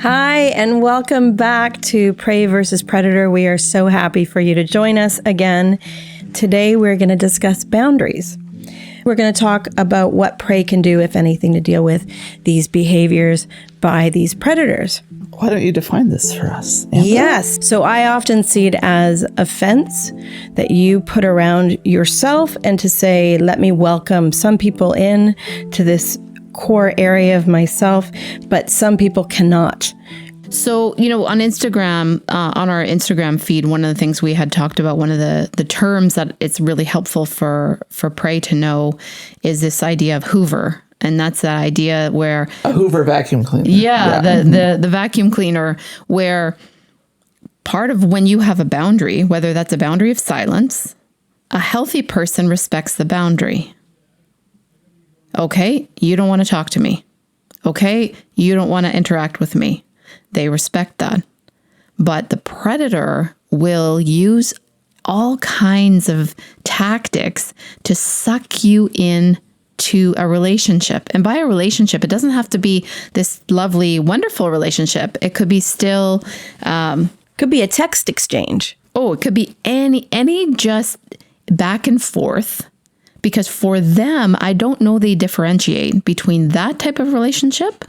Hi, and welcome back to Prey versus Predator. We are so happy for you to join us again. Today, we're going to discuss boundaries. We're going to talk about what prey can do, if anything, to deal with these behaviors by these predators. Why don't you define this for us, Amber? Yes. So I often see it as a fence that you put around yourself and to say, let me welcome some people in to this core area of myself, but some people cannot. So, on Instagram, on our Instagram feed, one of the things we had talked about, one of the terms that it's really helpful for prey to know is this idea of hoover. And that's that idea where... A Hoover vacuum cleaner. Yeah. The vacuum cleaner, where part of when you have a boundary, whether that's a boundary of silence, a healthy person respects the boundary. Okay, you don't want to talk to me. Okay, you don't want to interact with me. They respect that. But the predator will use all kinds of tactics to suck you in to a relationship. And by a relationship, it doesn't have to be this lovely, wonderful relationship. It could be still... could be a text exchange. Oh, it could be any just back and forth. Because for them, I don't know they differentiate between that type of relationship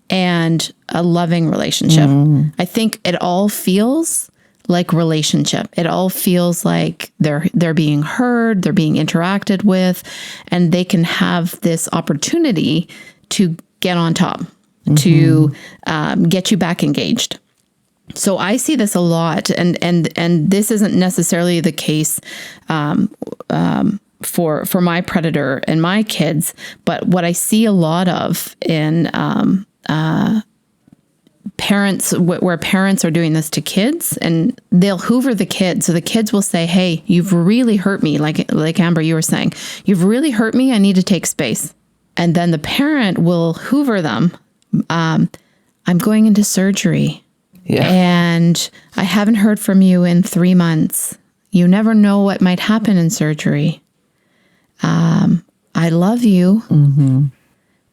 and a loving relationship. I think it all feels like relationship. It all feels like they're being heard, they're being interacted with, and they can have this opportunity to get on top, to get you back engaged. So I see this a lot, and this isn't necessarily the case for my predator and my kids, but what I see a lot of in parents, where parents are doing this to kids, and they'll hoover the kids. So the kids will say, "Hey, you've really hurt me," like Amber, you were saying, "You've really hurt me. I need to take space." And then the parent will hoover them. I'm going into surgery. Yeah. And I haven't heard from you in 3 months. You never know what might happen in surgery. I love you. Mm-hmm.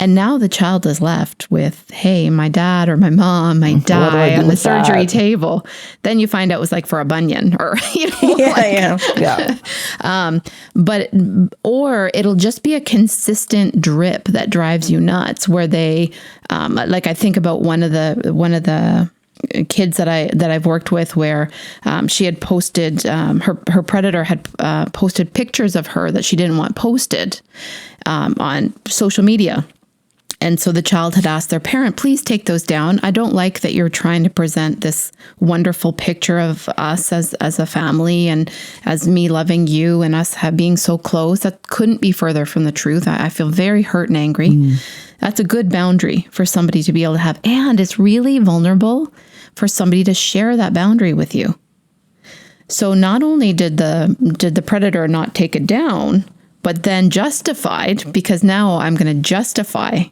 And now the child is left with, hey, my dad or my mom might die on the surgery table. Then you find out it was like for a bunion or, or it'll just be a consistent drip that drives you nuts, where they, I think about one of the kids that I've worked with, where she had posted, her predator had posted pictures of her that she didn't want posted on social media. And so the child had asked their parent, please take those down. I don't like that you're trying to present this wonderful picture of us as a family and as me loving you and us being so close. That couldn't be further from the truth. I feel very hurt and angry. That's a good boundary for somebody to be able to have. And it's really vulnerable for somebody to share that boundary with you. So not only did the predator not take it down, but then justified, because now I'm going to justify,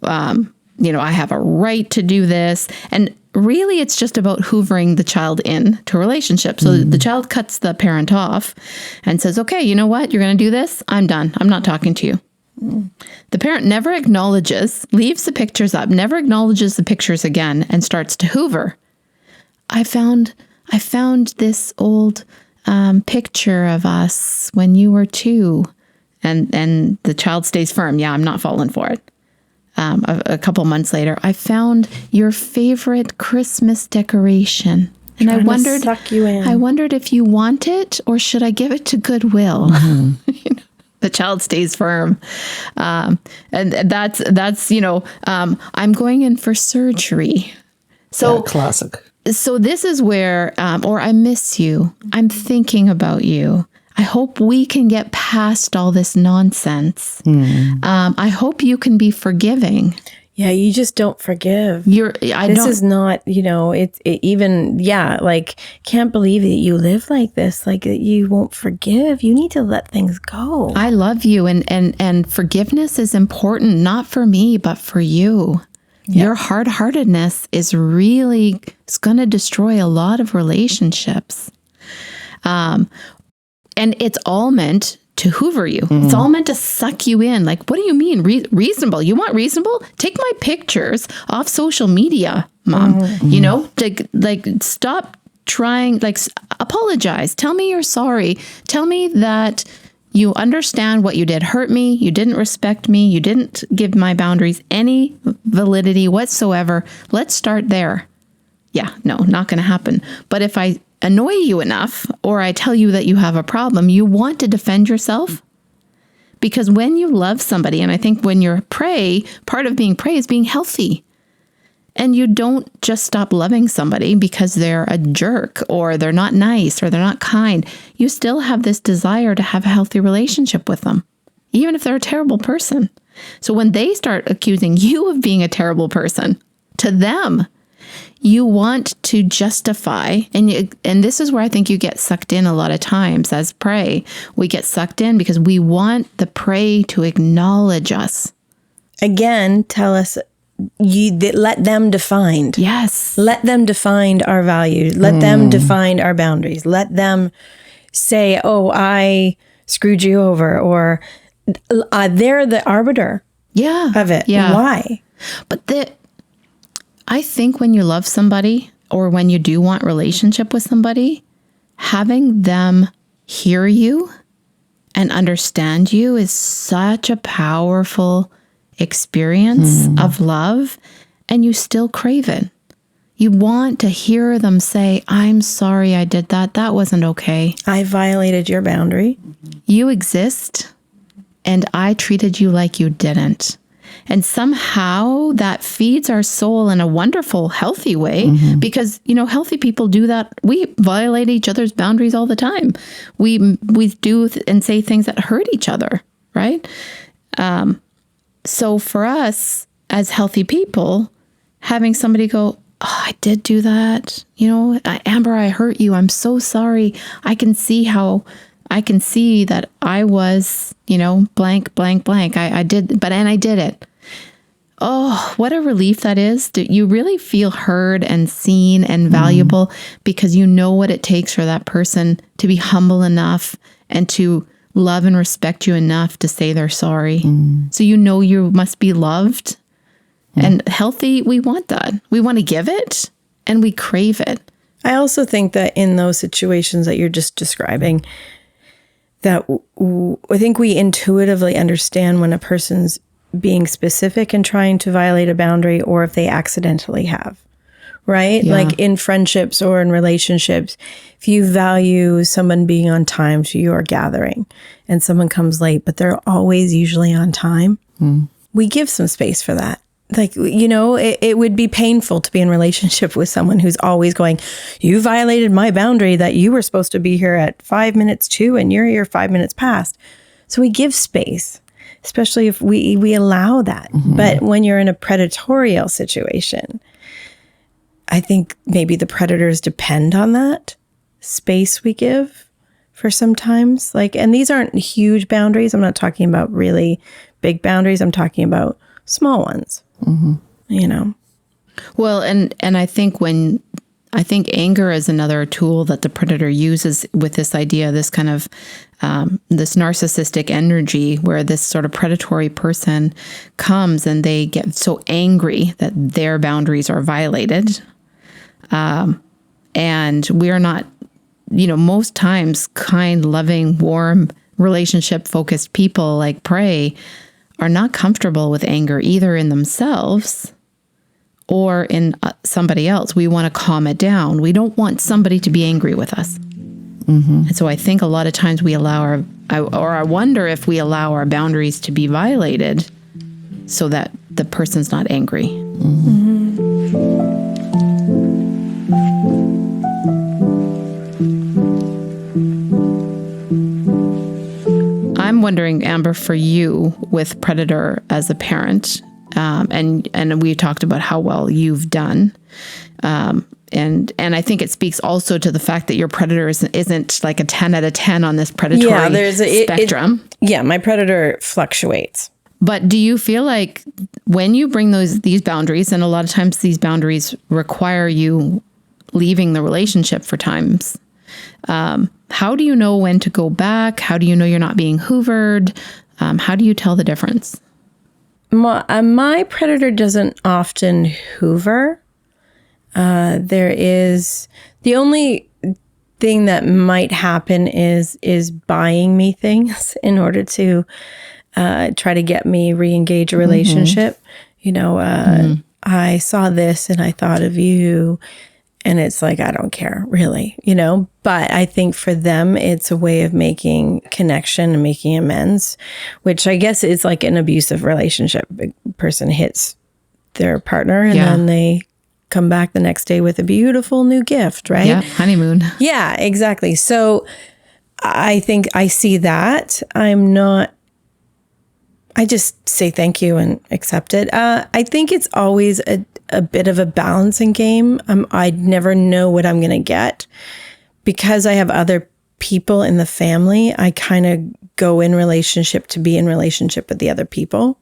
I have a right to do this. And really, it's just about hoovering the child in to a relationship. So the child cuts the parent off and says, okay, you know what? You're going to do this? I'm done. I'm not talking to you. The parent never acknowledges, leaves the pictures up, never acknowledges the pictures again, and starts to hoover. I found this old picture of us when you were 2. And the child stays firm. Yeah, I'm not falling for it. A couple months later, I found your favorite Christmas decoration. And I wondered if you want it, or should I give it to Goodwill? The child stays firm. And that's I'm going in for surgery. So yeah, classic. So this is where, or I miss you. I'm thinking about you. I hope we can get past all this nonsense. I hope you can be forgiving. Yeah, you just don't forgive. This is not, can't believe that you live like this, like that you won't forgive. You need to let things go. I love you. And forgiveness is important, not for me, but for you. Yeah. Your hard-heartedness is it's going to destroy a lot of relationships. And it's all meant to hoover you. It's all meant to suck you in. Like, what do you mean reasonable? You want reasonable? Take my pictures off social media, Mom. You know, like stop trying, like apologize. Tell me you're sorry. Tell me that you understand what you did hurt me. You didn't respect me. You didn't give my boundaries any validity whatsoever. Let's start there. Yeah, no, not going to happen. But if I annoy you enough, or I tell you that you have a problem, you want to defend yourself. Because when you love somebody, and I think when you're prey, part of being prey is being healthy. And you don't just stop loving somebody because they're a jerk or they're not nice or they're not kind. You still have this desire to have a healthy relationship with them, even if they're a terrible person. So when they start accusing you of being a terrible person, to them, you want to justify, and this is where I think you get sucked in a lot of times as prey. We get sucked in because we want the prey to acknowledge us. Again, tell us, let them define. Yes. Let them define our values. Let them define our boundaries. Let them say, oh, I screwed you over, or they're the arbiter of it. Yeah. Why? But I think when you love somebody, or when you do want relationship with somebody, having them hear you and understand you is such a powerful experience of love, and you still crave it. You want to hear them say, I'm sorry I did that. That wasn't okay. I violated your boundary. You exist, and I treated you like you didn't. And somehow that feeds our soul in a wonderful, healthy way, because, you know, healthy people do that. We violate each other's boundaries all the time. We do and say things that hurt each other, right? So for us as healthy people, having somebody go, oh, I did do that. You know, Amber, I hurt you. I'm so sorry. I can see that I was, you know, blank, blank, blank. I did it. Oh, what a relief that is. You really feel heard and seen and valuable because you know what it takes for that person to be humble enough and to love and respect you enough to say they're sorry. So you know you must be loved and healthy. We want that. We want to give it and we crave it. I also think that in those situations that you're just describing, that I think we intuitively understand when a person's being specific and trying to violate a boundary, or if they accidentally have, right? Yeah. Like in friendships or in relationships, if you value someone being on time to your gathering and someone comes late, but they're always usually on time, we give some space for that. Like, you know, it would be painful to be in a relationship with someone who's always going, you violated my boundary that you were supposed to be here at 5 minutes to, and you're here 5 minutes past. So we give space, especially if we allow that. But when you're in a predatorial situation, I think maybe the predators depend on that space we give for sometimes. Like, and these aren't huge boundaries. I'm not talking about really big boundaries. I'm talking about small ones. You know? Well, and I think anger is another tool that the predator uses with this idea, this kind of this narcissistic energy, where this sort of predatory person comes and they get so angry that their boundaries are violated. And we are not, you know, most times kind, loving, warm, relationship-focused people like prey are not comfortable with anger either in themselves or in somebody else. We want to calm it down. We don't want somebody to be angry with us. And so I think a lot of times we allow I wonder if we allow our boundaries to be violated so that the person's not angry. I'm wondering, Amber, for you with predator as a parent, and we talked about how well you've done. And I think it speaks also to the fact that your predator isn't like a 10 out of 10 on this predatory spectrum. My predator fluctuates. But do you feel like when you bring these boundaries, and a lot of times these boundaries require you leaving the relationship for times, How do you know when to go back? How do you know you're not being hoovered? How do you tell the difference? My predator doesn't often hoover. There is the only thing that might happen is buying me things in order to try to get me re-engage a relationship. I saw this and I thought of you, and it's like, I don't care really, but I think for them, it's a way of making connection and making amends, which I guess is like an abusive relationship. A person hits their partner and then they come back the next day with a beautiful new gift, right? Yeah, honeymoon. Yeah, exactly. So I think I see that. I just say thank you and accept it. I think it's always a bit of a balancing game. I never know what I'm going to get. Because I have other people in the family, I kind of go in relationship to be in relationship with the other people.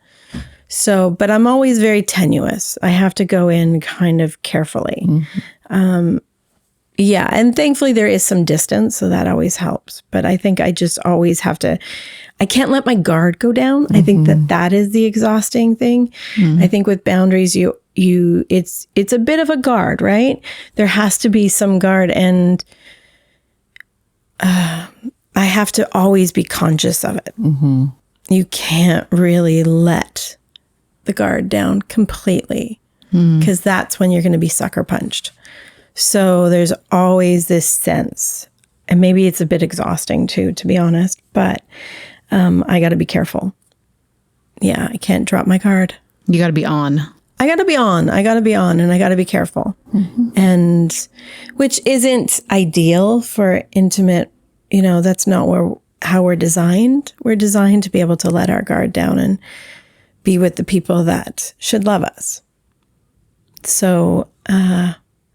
So, but I'm always very tenuous. I have to go in kind of carefully. Yeah. And thankfully there is some distance, so that always helps. But I think I just always have to, I can't let my guard go down. I think that is the exhausting thing. I think with boundaries, it's a bit of a guard, right? There has to be some guard, and I have to always be conscious of it. You can't really let the guard down completely, because that's when you're going to be sucker punched. So there's always this sense, and maybe it's a bit exhausting too, to be honest, but I got to be careful. Yeah, I can't drop my guard. You got to be on. I got to be on, and I got to be careful. And which isn't ideal for intimate, that's not how we're designed. We're designed to be able to let our guard down and be with the people that should love us. So,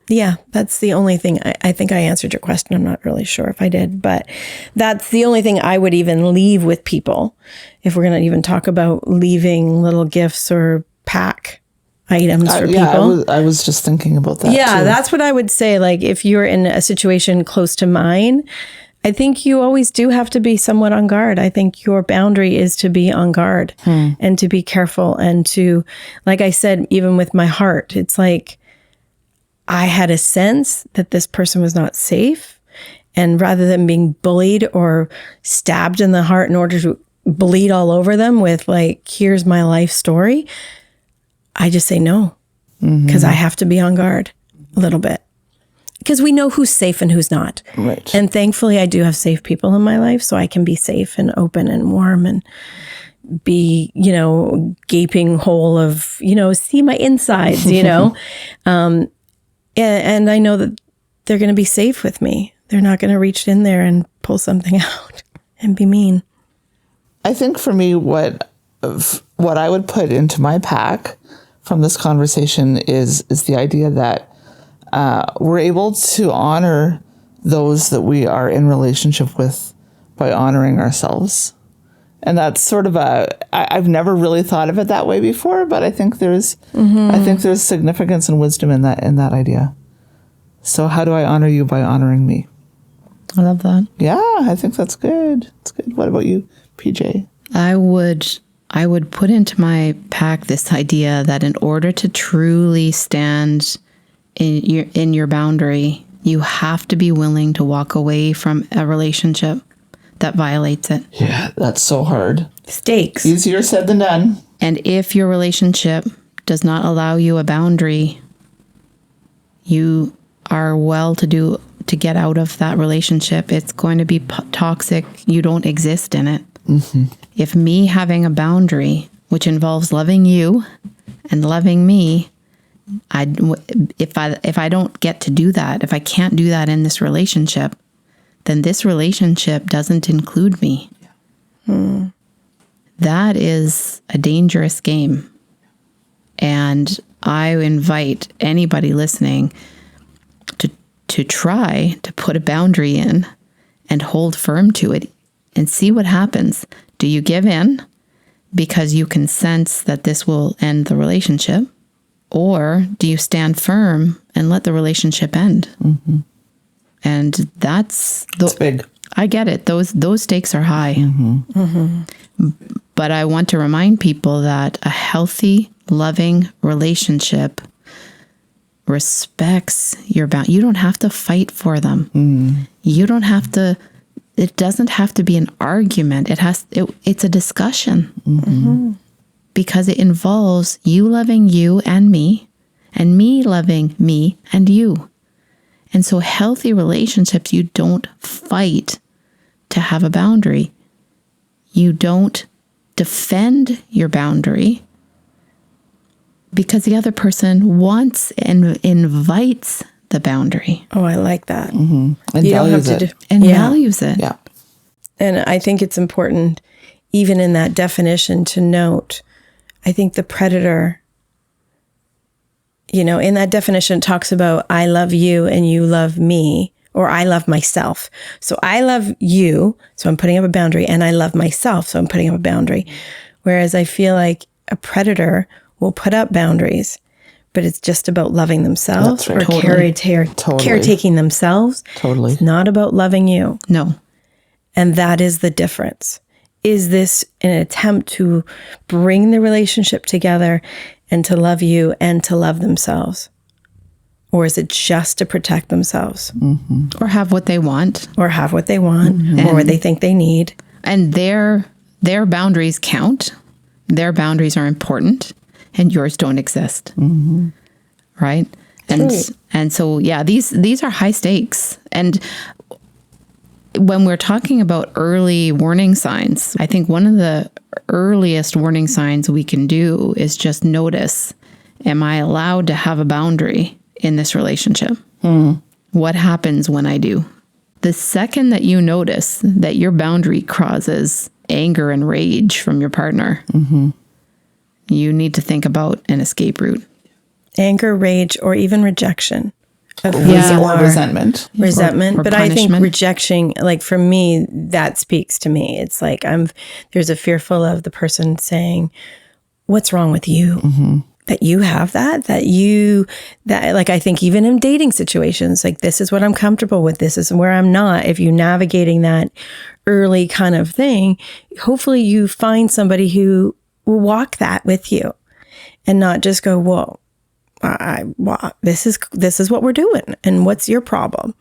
yeah, that's the only thing. I think I answered your question. I'm not really sure if I did, but that's the only thing I would even leave with people. If we're going to even talk about leaving little gifts or pack items for people. I was just thinking about that. Yeah, too. that's what I would say. Like if you're in a situation close to mine, I think you always do have to be somewhat on guard. I think your boundary is to be on guard and to be careful, and to, like I said, even with my heart, it's like I had a sense that this person was not safe. And rather than being bullied or stabbed in the heart in order to bleed all over them with like, here's my life story, I just say no, because I have to be on guard a little bit. Because we know who's safe and who's not. Right. And thankfully, I do have safe people in my life, so I can be safe and open and warm and be, gaping hole of, see my insides, And I know that they're going to be safe with me. They're not going to reach in there and pull something out and be mean. I think for me, what I would put into my pack from this conversation is the idea that we're able to honor those that we are in relationship with by honoring ourselves. And that's sort of I've never really thought of it that way before, but I think there's significance and wisdom in that idea. So how do I honor you? By honoring me. I love that. Yeah, I think that's good. It's good. What about you, PJ? I would put into my pack this idea that in order to truly stand in your boundary, you have to be willing to walk away from a relationship that violates it. Yeah, that's so hard. Stakes. Easier said than done. And if your relationship does not allow you a boundary, you are well to get out of that relationship. It's going to be toxic. You don't exist in it. If me having a boundary, which involves loving you and loving me, if I don't get to do that, if I can't do that in this relationship, then this relationship doesn't include me. That is a dangerous game. And I invite anybody listening to try to put a boundary in and hold firm to it and see what happens. Do you give in because you can sense that this will end the relationship? Or do you stand firm and let the relationship end? And that's big. I get it. Those stakes are high. But I want to remind people that a healthy, loving relationship respects your boundaries. You don't have to fight for them. You don't have to. It doesn't have to be an argument. It's a discussion because it involves you loving you and me loving me and you. And so healthy relationships, you don't fight to have a boundary. You don't defend your boundary because the other person wants and invites the boundary. Oh, I like that. And You don't have values to it. And values it. Yeah. And I think it's important, even in that definition, to note, I think the predator, in that definition, it talks about I love you and you love me, or I love myself. So I love you, so I'm putting up a boundary, and I love myself, so I'm putting up a boundary. Whereas I feel like a predator will put up boundaries, but it's just about loving themselves or caretaking themselves. Totally. It's not about loving you. No. And that is the difference. Is this an attempt to bring the relationship together and to love you and to love themselves? Or is it just to protect themselves? Or have what they want. Or have what they want, or what they think they need. And their boundaries count. Their boundaries are important, and yours don't exist. Right? And so, yeah, these are high stakes. And when we're talking about early warning signs, I think one of the earliest warning signs we can do is just notice, am I allowed to have a boundary in this relationship? What happens when I do? The second that you notice that your boundary causes anger and rage from your partner, you need to think about an escape route. Anger, rage, or even rejection. Or resentment. But punishment. I think rejection, like for me, that speaks to me. It's like there's a fearful of the person saying, what's wrong with you? That you have that like, I think even in dating situations, like, this is what I'm comfortable with, this is where I'm not. If you're navigating that early kind of thing, hopefully you find somebody who will walk that with you and not just go, whoa, this is what we're doing, and what's your problem?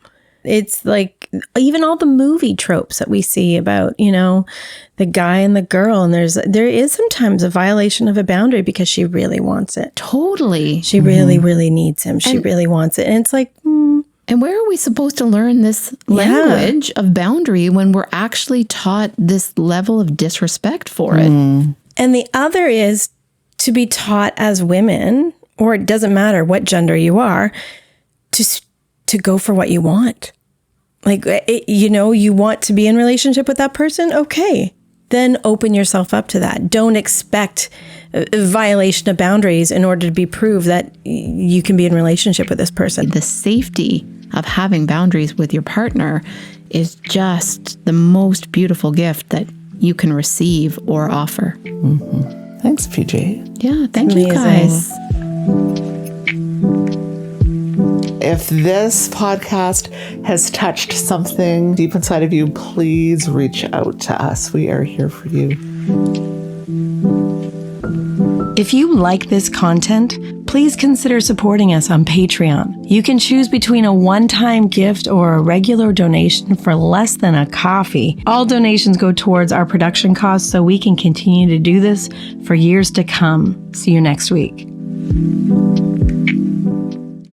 It's like even all the movie tropes that we see about, the guy and the girl, and there is sometimes a violation of a boundary because she really wants it. Totally. She really, really needs him. She really wants it. And it's like, And where are we supposed to learn this language of boundary when we're actually taught this level of disrespect for it? And the other is to be taught as women, or it doesn't matter what gender you are, to go for what you want. Like, you want to be in relationship with that person? Okay. Then open yourself up to that. Don't expect a violation of boundaries in order to be proved that you can be in relationship with this person. The safety of having boundaries with your partner is just the most beautiful gift that you can receive or offer. Thanks, PJ. Yeah, thank you guys. If this podcast has touched something deep inside of you, please reach out to us. We are here for you. If you like this content, please consider supporting us on Patreon. You can choose between a one-time gift or a regular donation for less than a coffee. All donations go towards our production costs so we can continue to do this for years to come. See you next week.